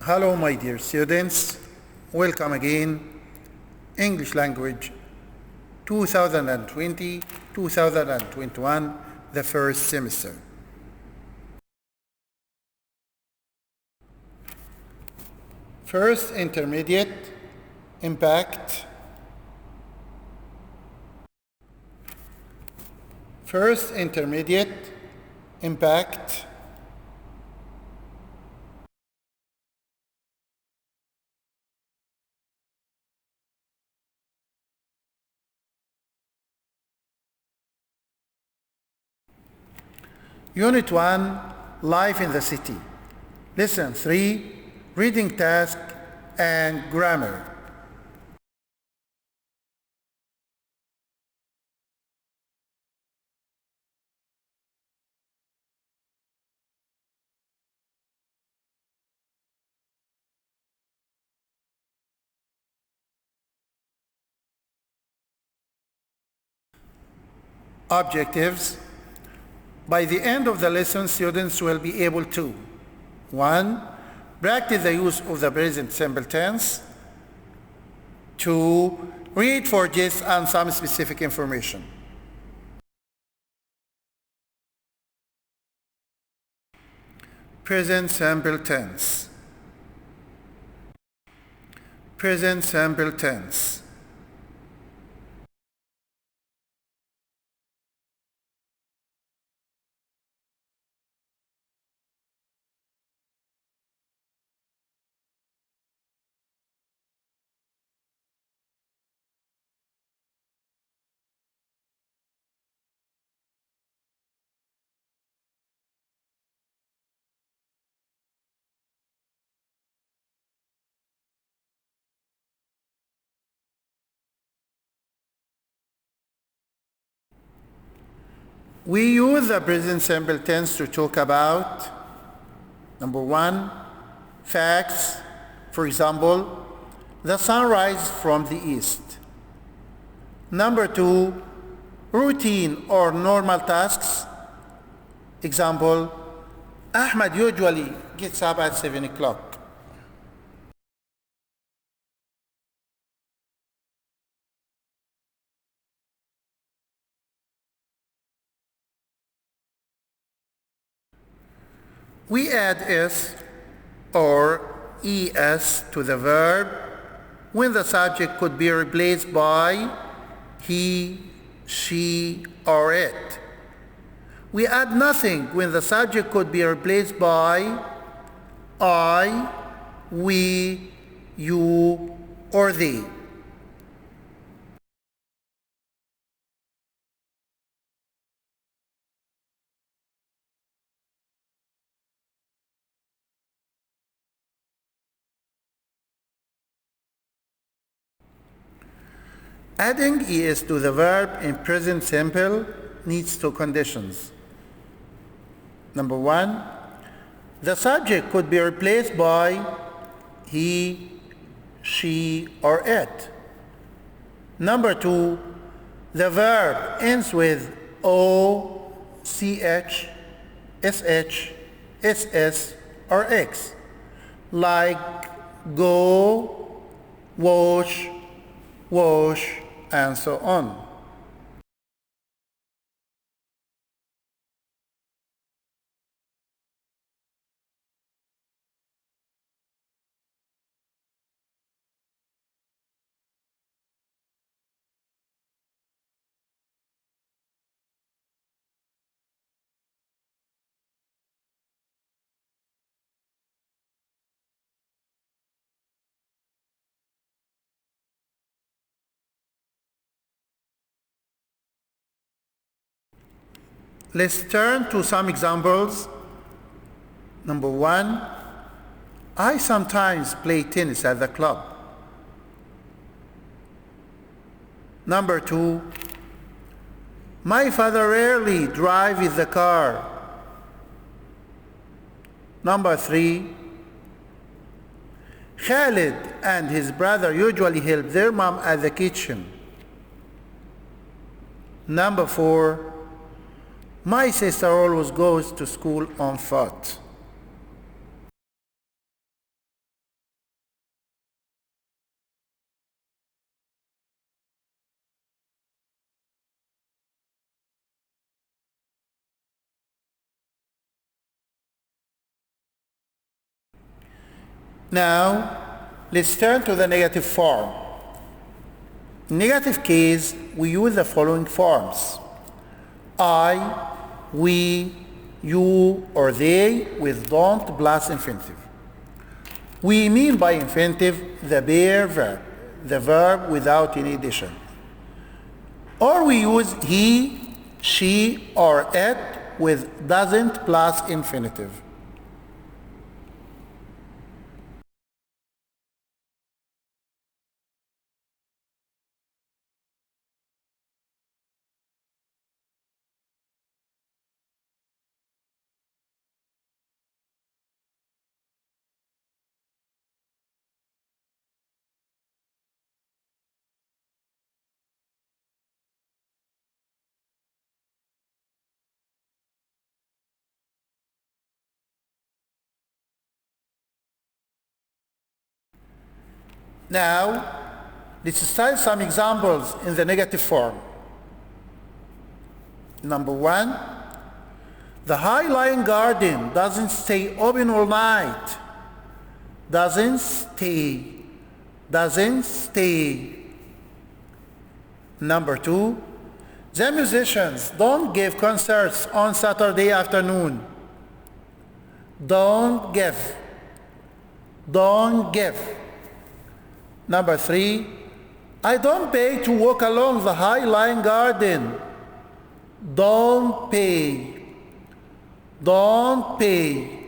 Hello, my dear students. Welcome again. English language 2020-2021, the first semester. First intermediate, impact. First intermediate, impact. Unit 1, Life in the City. Lesson 3, Reading Task and Grammar. Objectives. By the end of the lesson, students will be able to 1. Practice the use of the present simple tense. 2. Read for gist and some specific information. Present simple tense. Present simple tense. We use the present simple tense to talk about, number 1, facts. For example, the sun rises from the east. Number 2, routine or normal tasks. Example, Ahmed usually gets up at 7 o'clock. We add s or es to the verb when the subject could be replaced by he, she, or it. We add nothing when the subject could be replaced by I, we, you, or they. Adding es to the verb in present simple needs 2 conditions. Number 1, the subject could be replaced by he, she, or it. Number 2, the verb ends with o, ch, sh, ss, or x, like go, wash, wash, and so on. Let's turn to some examples. Number 1, I sometimes play tennis at the club. Number 2, my father rarely drives the car. Number 3, Khalid and his brother usually help their mom at the kitchen. Number 4, my sister always goes to school on foot. Now, let's turn to the negative form. In negative case, we use the following forms: I, we, you, or they with don't plus infinitive. We mean by infinitive the bare verb, the verb without any addition. Or we use he, she, or it with doesn't plus infinitive. Now, let's study some examples in the negative form. Number one, the high-lying garden doesn't stay open all night. Doesn't stay. Doesn't stay. Number two, the musicians don't give concerts on Saturday afternoon. Don't give. Don't give. Number three, I don't pay to walk along the high-lying garden. Don't pay. Don't pay.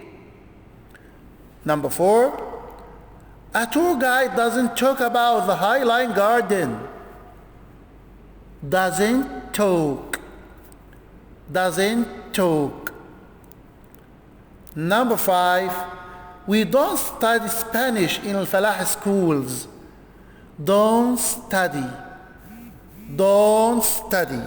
Number four, a tour guide doesn't talk about the high-lying garden. Doesn't talk. Doesn't talk. Number five, we don't study Spanish in Al-Falah schools. Don't study. Don't study.